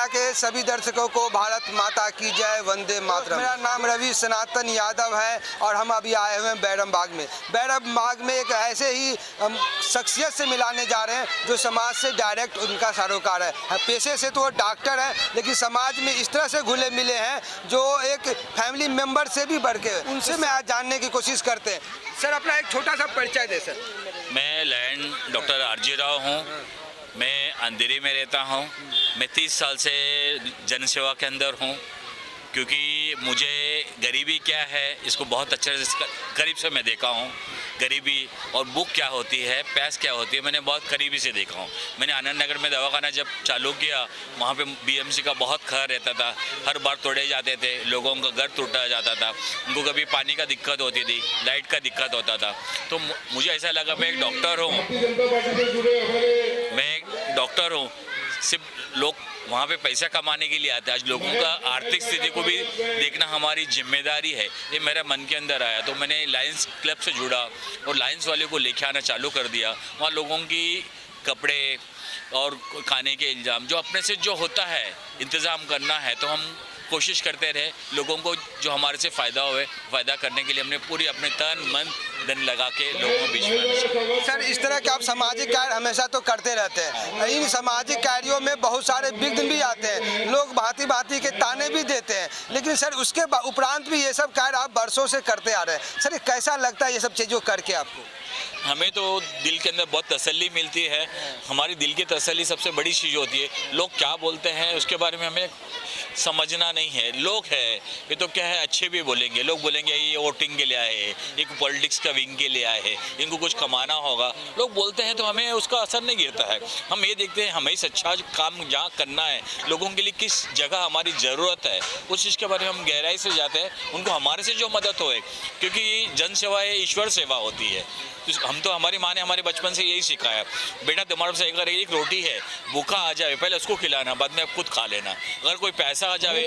के सभी दर्शकों को भारत माता की जय, वंदे मातरम। मेरा नाम रवि सनातन यादव है और हम अभी आए हुए हैं बैरम बाग में। बैरम बाग में एक ऐसे ही शख्सियत से मिलाने जा रहे हैं जो समाज से डायरेक्ट उनका सरोकार है। पेशे से तो वो डॉक्टर है, लेकिन समाज में इस तरह से घुले मिले हैं जो एक फैमिली मेम्बर से भी बढ़ के। उनसे मैं आज जानने की कोशिश करते हैं। सर, अपना एक छोटा सा परिचय दे सर। मैं लायन डॉक्टर आरजी राव हूँ। मैं अंधेरी में रहता हूँ। मैं 30 साल से जनसेवा के अंदर हूँ, क्योंकि मुझे गरीबी क्या है इसको बहुत अच्छे से करीब से मैं देखा हूँ। गरीबी और भूख क्या होती है, प्यास क्या होती है, मैंने बहुत करीबी से देखा हूँ। मैंने आनंद नगर में दवाखाना जब चालू किया, वहाँ पे बीएमसी का बहुत खैर रहता था। हर बार तोड़े जाते थे, लोगों का घर टूटा जाता था, उनको कभी पानी का दिक्कत होती थी, लाइट का दिक्कत होता था। तो मुझे ऐसा लगा मैं एक डॉक्टर हूँ, सिर्फ लोग वहाँ पे पैसा कमाने के लिए आते हैं। आज लोगों का आर्थिक स्थिति को भी देखना हमारी जिम्मेदारी है। ये मेरा मन के अंदर आया, तो मैंने लायंस क्लब से जुड़ा और लायंस वाले को लेके आना चालू कर दिया। वहाँ लोगों की कपड़े और खाने के इंतजाम जो अपने से जो होता है इंतज़ाम करना है, तो हम कोशिश करते रहे लोगों को जो हमारे से फ़ायदा होए, फ़ायदा करने के लिए हमने पूरी अपने तन मन धन लगा के लोगों के बीच में। सर, इस तरह के आप सामाजिक कार्य हमेशा तो करते रहते हैं। इन सामाजिक कार्यों में बहुत सारे विघ्न भी आते हैं, लोग भांति भांति के ताने भी देते हैं, लेकिन सर उसके उपरांत भी ये सब कार्य आप वर्षों से करते आ रहे हैं। सर, ये कैसा लगता है ये सब चीज़ों करके आपको? हमें तो दिल के अंदर बहुत तसल्ली मिलती है। हमारी दिल की तसल्ली सबसे बड़ी चीज़ होती है। लोग क्या बोलते हैं उसके बारे में हमें समझना नहीं है। लोग है ये तो क्या है, अच्छे भी बोलेंगे, लोग बोलेंगे ये वोटिंग के लिए आए हैं, एक पॉलिटिक्स का विंग के लिए आए हैं, इनको कुछ कमाना होगा, लोग बोलते हैं, तो हमें उसका असर नहीं गिरता है। हम ये देखते हैं हमें सच्चा काम जहाँ करना है, लोगों के लिए किस जगह हमारी ज़रूरत है, उस चीज़ के बारे में हम गहराई से जाते हैं। उनको हमारे से जो मदद होए, क्योंकि जन सेवा है, ईश्वर सेवा होती है। हम तो हमारी माँ ने हमारे बचपन से यही सिखाया, बेटा तुम्हारे से अगर एक रोटी है, भूखा आ जाए पहले उसको खिलाना, बाद में खुद खा लेना। अगर कोई पैसा आ जाए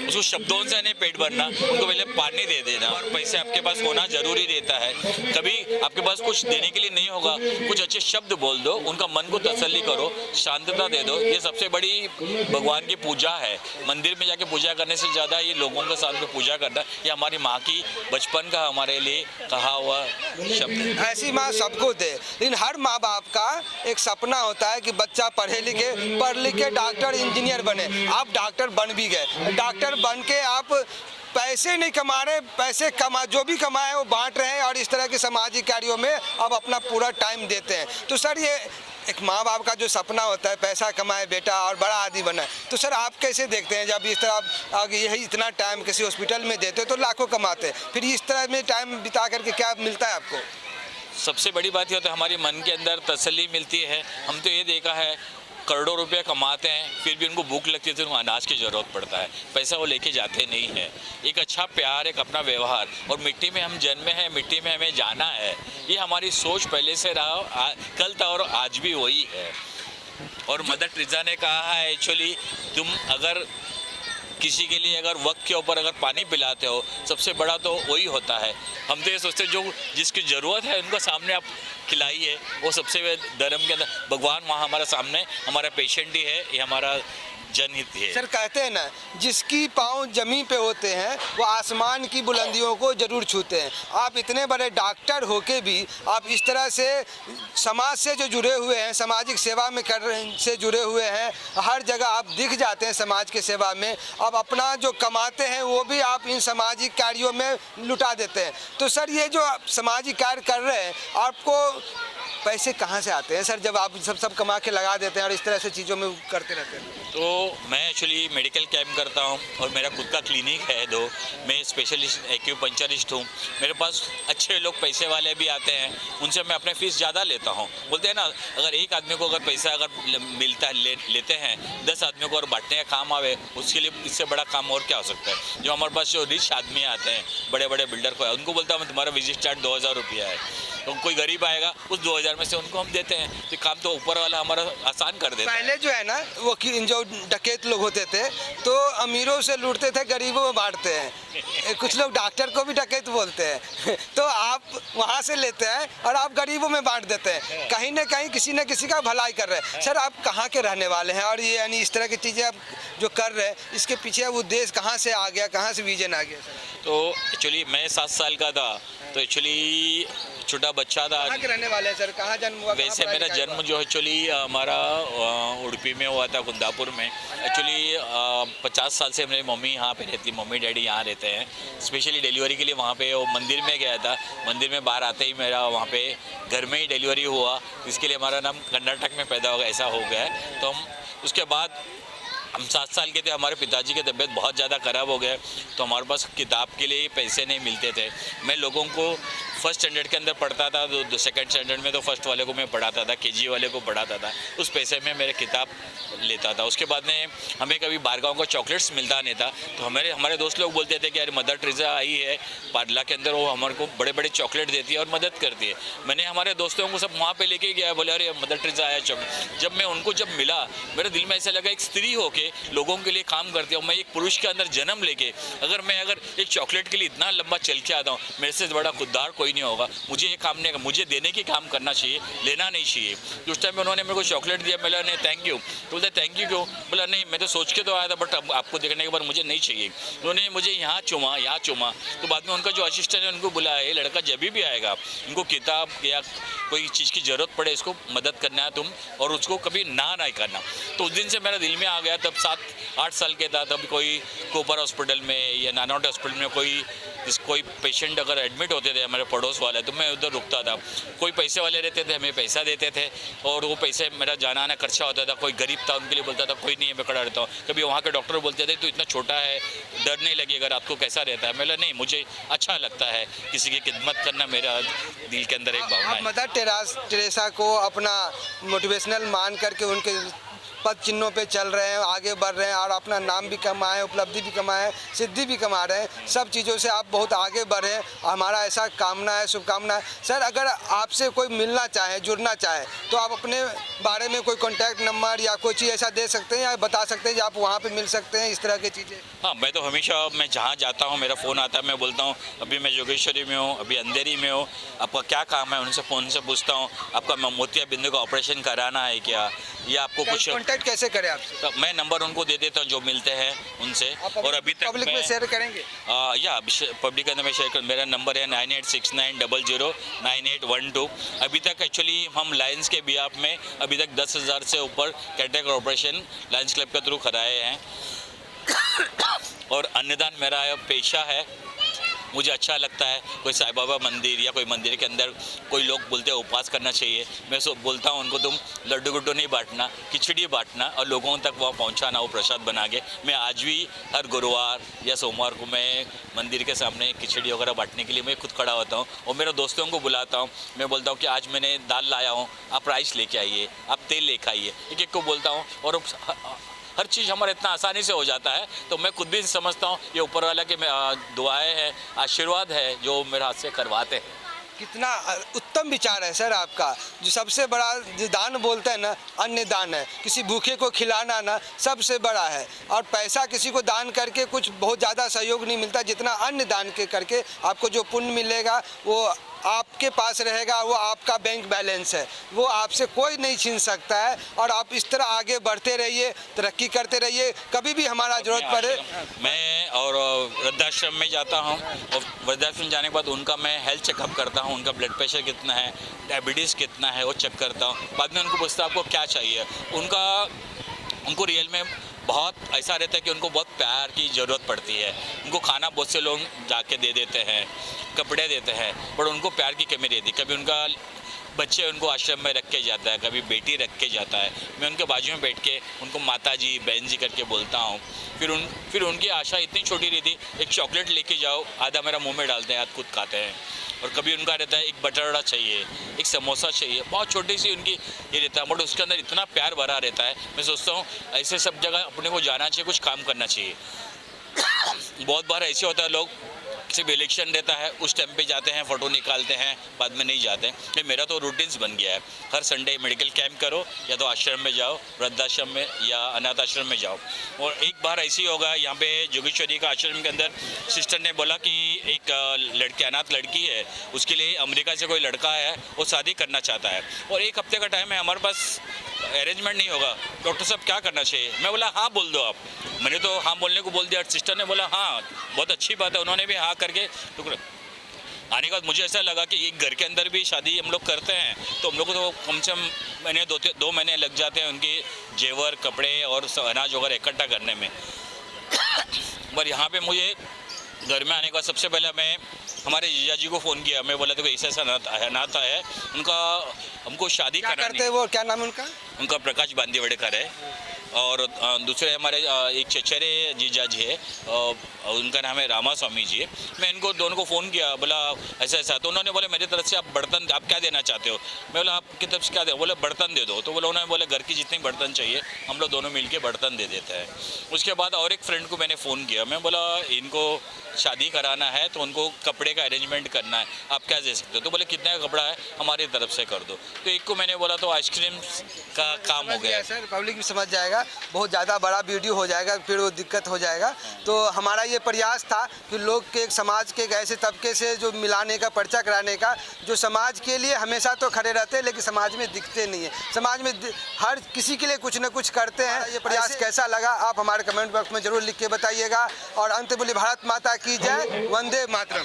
उसको शब्दों से नहीं पेट भरना, उनको पहले पानी दे देना। और पैसे आपके पास होना जरूरी रहता है। कभी आपके पास कुछ देने के लिए नहीं होगा, कुछ अच्छे शब्द बोल दो, उनका मन को तसल्ली करो, शांतता दे दो। ये सबसे बड़ी भगवान की पूजा है। मंदिर में जाके पूजा करने से ज़्यादा ये लोगों के सामने पूजा करना, ये हमारी माँ की बचपन का हमारे लिए कहा हुआ शब्द। ऐसी माँ सबको दे, लेकिन हर माँ बाप का एक सपना होता है कि बच्चा पढ़ लिख के डॉक्टर इंजीनियर बने। आप डॉक्टर बन भी गए, डॉक्टर बन के आप पैसे नहीं कमा रहे, पैसे जो भी कमाए वो बांट रहे हैं और इस तरह के सामाजिक कार्यों में अब अपना पूरा टाइम देते हैं। तो सर, ये एक माँ बाप का जो सपना होता है पैसा कमाए बेटा और बड़ा आदमी बना, तो सर आप कैसे देखते हैं जब इस तरह आप यही इतना टाइम किसी हॉस्पिटल में देते हो तो लाखों कमाते हैं, फिर इस तरह में टाइम बिता करके क्या मिलता है आपको? सबसे बड़ी बात यह होता है हमारे मन के अंदर तसल्ली मिलती है। हम तो ये देखा है करोड़ों रुपए कमाते हैं, फिर भी उनको भूख लगती है तो उनको अनाज की ज़रूरत पड़ता है, पैसा वो लेके जाते नहीं है। एक अच्छा प्यार, एक अपना व्यवहार, और मिट्टी में हम जन्मे हैं, मिट्टी में हमें जाना है, ये हमारी सोच पहले से रहा, कल था और आज भी वही है। और मदर टेरेसा ने कहा है एक्चुअली, तुम अगर किसी के लिए अगर वक्त के ऊपर अगर पानी पिलाते हो, सबसे बड़ा तो वही होता है। हम तो ये सोचते हैं जो जिसकी ज़रूरत है उनको सामने आप खिलाइए, वो सबसे धर्म के अंदर भगवान वहाँ हमारे सामने हमारा पेशेंट ही है, ये हमारा जनहित है। सर, कहते हैं ना, जिसकी पाँव जमीन पे होते हैं वो आसमान की बुलंदियों को जरूर छूते हैं। आप इतने बड़े डॉक्टर होके भी आप इस तरह से समाज से जो जुड़े हुए हैं, सामाजिक सेवा में से जुड़े हुए हैं, हर जगह आप दिख जाते हैं समाज के सेवा में। अब अपना जो कमाते हैं वो भी आप इन सामाजिक कार्यों में लुटा देते हैं। तो सर, ये जो आप सामाजिक कार्य कर रहे हैं, आपको पैसे कहाँ से आते हैं सर, जब आप सब कमा के लगा देते हैं और इस तरह से चीज़ों में करते रहते हैं? तो मैं एक्चुअली मेडिकल कैंप करता हूँ और मेरा खुद का क्लिनिक है 2। मैं स्पेशलिस्ट एक्यूपंक्चरिस्ट हूँ। मेरे पास अच्छे लोग पैसे वाले भी आते हैं, उनसे मैं अपने फ़ीस ज़्यादा लेता हूँ। बोलते हैं ना, अगर एक आदमी को अगर पैसा अगर मिलता है लेते हैं, 10 आदमियों को अगर बांटने का काम आवे, उसके लिए इससे बड़ा काम और क्या हो सकता है। जो हमारे पास जो रिच आदमी आते हैं, बड़े बड़े बिल्डर को, उनको बोलता हूँ मैं तुम्हारा विजिट चार्ज 2000 रुपया है। तो कोई गरीब आएगा उस 2000 2000 में से उनको हम देते हैं। तो काम तो ऊपर वाला हमारा आसान कर देता है। पहले जो है ना वो जो डकैत लोग होते थे तो अमीरों से लूटते थे, गरीबों में बांटते हैं। कुछ लोग डॉक्टर को भी डकैत बोलते हैं। तो आप वहाँ से लेते हैं और आप गरीबों में बांट देते हैं। कहीं ना कहीं किसी न किसी का भलाई कर रहे हैं। सर आप कहाँ के रहने वाले हैं और ये यानी इस तरह की चीज़ें आप जो कर रहे हैं इसके पीछे उद्देश्य कहाँ से आ गया, कहाँ से विजन आ गया सर? तो एक्चुअली मैं 7 साल का था, तो एक्चुअली छोटा बच्चा था। कहाँ के रहने वाले हैं सर, कहाँ जन्म हुआ? वैसे मेरा जन्म जो एक्चुअली हमारा उडुपी में हुआ था, कुंदापुर में। एक्चुअली 50 साल से मेरी मम्मी यहाँ पे रहती, मम्मी डैडी यहाँ रहते हैं। स्पेशली डिलीवरी के लिए वहाँ पे वो मंदिर में गया था। मंदिर में बाहर आते ही मेरा वहाँ पे घर में ही डिलीवरी हुआ, इसके लिए हमारा नाम कर्नाटक में पैदा होगा ऐसा हो गया है। तो हम उसके बाद हम 7 साल के थे, हमारे पिताजी की तबीयत बहुत ज़्यादा ख़राब हो गया, तो हमारे पास किताब के लिए पैसे नहीं मिलते थे। मैं लोगों को फर्स्ट स्टैंडर्ड के अंदर पढ़ता था, तो सेकंड स्टैंडर्ड में तो फर्स्ट वाले को मैं पढ़ाता था, केजी वाले को पढ़ाता था। उस पैसे में मेरे किताब लेता था। उसके बाद में हमें कभी बारगांव को चॉकलेट्स मिलता नहीं था, तो हमारे दोस्त लोग बोलते थे कि यार मदर टेरेसा आई है पाडला के अंदर, वो हमारे को बड़े बड़े चॉकलेट देती है और मदद करती है। मैंने हमारे दोस्तों को सब वहाँ पे लेके गया, बोले अरे मदर टेरेसा आया चॉकलेट। जब मैं उनको जब मिला, मेरे दिल में ऐसा लगा एक स्त्री होके लोगों के लिए काम करती हूँ, मैं एक पुरुष के अंदर जन्म लेके अगर एक चॉकलेट के लिए इतना लंबा चल के आता हूँ, मेरे से बड़ा खुददार कोई नहीं होगा। मुझे ये काम नहीं, मुझे देने की काम करना चाहिए, लेना नहीं चाहिए। उस टाइम में उन्होंने मेरे को चॉकलेट दिया, बोला नहीं थैंक यू। तो बोलते थैंक यू क्यों? बोला नहीं मैं तो सोच के तो आया था, बट अब आपको देखने के बाद मुझे नहीं चाहिए। उन्होंने मुझे यहाँ चूमा। तो बाद में उनका जो असिस्टेंट है उनको बुलाया, ये लड़का जब भी आएगा उनको किताब या कोई चीज़ की ज़रूरत पड़े इसको मदद करना है तुम, और उसको कभी ना नहीं करना। तो उस दिन से मेरा दिल में आ गया। तब 7-8 साल के था, तब कोई कोपर हॉस्पिटल में या नानौट हॉस्पिटल में कोई पेशेंट अगर एडमिट होते थे हमारे पड़ोस वाले, तो मैं उधर रुकता था। कोई पैसे वाले रहते थे, हमें पैसा देते थे और वो पैसे मेरा जाना आना खर्चा होता था। कोई गरीब था उनके लिए बोलता था कोई नहीं है मैं खड़ा रहता हूँ। कभी वहाँ के डॉक्टर बोलते थे तो इतना छोटा है, डर नहीं लगेगा, रात को कैसा रहता है? मैं नहीं, मुझे अच्छा लगता है किसी की खिदमत करना, मेरा दिल के अंदर एक भावना है। मदर टेरेसा को अपना मोटिवेशनल मान करके उनके पद चिन्हों पे चल रहे हैं, आगे बढ़ रहे हैं और अपना नाम भी कमाए, उपलब्धि भी कमाए, सिद्धि भी कमा रहे हैं। सब चीज़ों से आप बहुत आगे बढ़े, हमारा ऐसा कामना है, शुभकामना है। सर अगर आपसे कोई मिलना चाहे, जुड़ना चाहे, तो आप अपने बारे में कोई कॉन्टैक्ट नंबर या कोई चीज़ ऐसा दे सकते हैं या बता सकते हैं कि आप वहाँ पे मिल सकते हैं, इस तरह की चीज़ें? हाँ, मैं तो हमेशा मैं जहाँ जाता हूँ मेरा फ़ोन आता है, मैं बोलता हूँ अभी मैं जोगेश्वरी में हूँ, अभी अंधेरी में हूँ, आपका क्या काम है? उनसे फ़ोन से पूछता हूँ आपका मोतिया बिंदु का ऑपरेशन कराना है क्या, या आपको कुछ कॉन्टैक्ट कैसे करें आपसे? तो मैं नंबर उनको दे देता हूँ जो मिलते हैं उनसे। और अभी तक पब्लिक में शेयर करेंगे? या पब्लिक के अंदर मैं शेयर कर, मेरा नंबर है 9869009812। अभी तक एक्चुअली हम लायंस के बिहाफ में अभी तक 10,000 से ऊपर कैटरेक्ट ऑपरेशन लायंस क्लब के थ्रू कराए हैं। और अन्नदान मेरा पेशा है, मुझे अच्छा लगता है। कोई साईं बाबा मंदिर या कोई मंदिर के अंदर कोई लोग बोलते हैं उपवास करना चाहिए, मैं बोलता हूँ उनको तुम लड्डू गुड्डू नहीं बांटना, खिचड़ी बांटना और लोगों तक वहाँ पहुँचाना वो प्रसाद बना के। मैं आज भी हर गुरुवार या सोमवार को मैं मंदिर के सामने खिचड़ी वगैरह बांटने के लिए मैं खुद खड़ा होता हूँ और मेरे दोस्तों को बुलाता हूँ। मैं बोलता हूँ कि आज मैंने दाल लाया हूँ, आप राइस लेके आइए, आप तेल लेके आइए, एक को बोलता हूँ। और हर चीज़ हमारा इतना आसानी से हो जाता है, तो मैं खुद भी समझता हूँ ये ऊपर वाला की दुआएं हैं, आशीर्वाद है जो मेरे हाथ से करवाते हैं। कितना उत्तम विचार है सर आपका। जो सबसे बड़ा जो दान बोलते हैं ना, अन्य दान है। किसी भूखे को खिलाना ना सबसे बड़ा है। और पैसा किसी को दान करके कुछ बहुत ज़्यादा सहयोग नहीं मिलता, जितना अन्य दान के करके आपको जो पुण्य मिलेगा वो आपके पास रहेगा, वो आपका बैंक बैलेंस है, वो आपसे कोई नहीं छीन सकता है। और आप इस तरह आगे बढ़ते रहिए, तरक्की करते रहिए, कभी भी हमारा जरूरत पड़े। मैं और वृद्धाश्रम में जाता हूँ और वृद्धाश्रम जाने के बाद उनका मैं हेल्थ चेकअप करता हूँ, उनका ब्लड प्रेशर कितना है, डायबिटीज़ कितना है वो चेक करता हूँ। बाद में उनको पूछता हूँ आपको क्या चाहिए। उनको रियल में बहुत ऐसा रहता है कि उनको बहुत प्यार की ज़रूरत पड़ती है। उनको खाना बहुत से लोग जाके दे देते हैं, कपड़े देते हैं, पर उनको प्यार की कमी रहती है। कभी उनका बच्चे उनको आश्रम में रख के जाता है, कभी बेटी रख के जाता है, मैं उनके बाजू में बैठ के उनको माता जी बहन जी करके बोलता हूँ। फिर उनकी आशा इतनी छोटी रहती, एक चॉकलेट लेके जाओ, आधा मेरा मुंह में डालते हैं, आधा खुद खाते हैं। और कभी उनका रहता है एक बटरड़ा चाहिए, एक समोसा चाहिए, बहुत छोटी सी उनकी ये रहता है, बट उसके अंदर इतना प्यार भरा रहता है। मैं सोचता हूँ ऐसे सब जगह अपने को जाना चाहिए, कुछ काम करना चाहिए। बहुत बार ऐसे होता है लोग सिर्फ इलेक्शन रहता है उस टाइम पे जाते हैं, फ़ोटो निकालते हैं, बाद में नहीं जाते। ये मेरा तो रूटीन्स बन गया है। हर संडे मेडिकल कैंप करो, या तो आश्रम में जाओ, वृद्धाश्रम में या अनाथ आश्रम में जाओ। और एक बार ऐसी होगा, यहाँ पे जोगेश्वरी का आश्रम के अंदर सिस्टर ने बोला कि एक लड़की, अनाथ लड़की है, उसके लिए अमेरिका से कोई लड़का है, वो शादी करना चाहता है और 1 हफ्ते का टाइम है, हमारे पास अरेंजमेंट नहीं होगा, डॉक्टर साहब क्या करना चाहिए? मैं बोला हाँ बोल दो आप। मैंने तो हाँ बोलने को बोल दिया। सिस्टर ने बोला हाँ बहुत अच्छी बात है, उन्होंने भी हाँ करके आने के बाद मुझे ऐसा लगा कि एक घर के अंदर भी शादी हम लोग करते हैं तो हम लोग को तो कम से कम 2 महीने लग जाते हैं उनके जेवर, कपड़े और अनाज वगैरह इकट्ठा करने में। पर यहाँ पे मुझे घर में आने के बाद सबसे पहले मैं हमारे जीजा जी को फ़ोन किया। मैं बोला देखो ऐसा अनाथ है, उनका हमको शादी क्या करानी। करते हैं वो, क्या नाम है उनका? उनका प्रकाश बांदीवड़ेकर है। और दूसरे हमारे एक चचेरे जीजा जी है, उनका नाम है रामा स्वामी जी है। मैं इनको दोनों को फ़ोन किया, बोला ऐसा ऐसा, तो उन्होंने बोले मेरी तरफ से आप बर्तन, आप क्या देना चाहते हो? मैं बोला आपकी तरफ से क्या दे? बोले बर्तन दे दो। तो बोला उन्होंने बोले घर की जितनी बर्तन चाहिए हम लोग दोनों मिल के बर्तन दे देते हैं। उसके बाद और एक फ्रेंड को मैंने फ़ोन किया, मैं बोला इनको शादी कराना है तो उनको कपड़े का अरेंजमेंट करना है, आप क्या दे सकते हो? तो बोले कितने का कपड़ा है, हमारी तरफ से कर दो। तो एक को मैंने बोला तो आइसक्रीम का काम हो गया। सर पब्लिक भी समझ जाएगा, बहुत ज़्यादा बड़ा वीडियो हो जाएगा, फिर वो दिक्कत हो जाएगा। तो हमारा ये प्रयास था कि लोग के एक समाज के एक ऐसे तबके से जो मिलाने का, पर्चा कराने का, जो समाज के लिए हमेशा तो खड़े रहते हैं लेकिन समाज में दिखते नहीं है। समाज में हर किसी के लिए कुछ न कुछ करते हैं। ये प्रयास कैसा लगा आप हमारे कमेंट बॉक्स में जरूर लिख के बताइएगा। और अंत बोली भारत माता की जय, वंदे मातरम।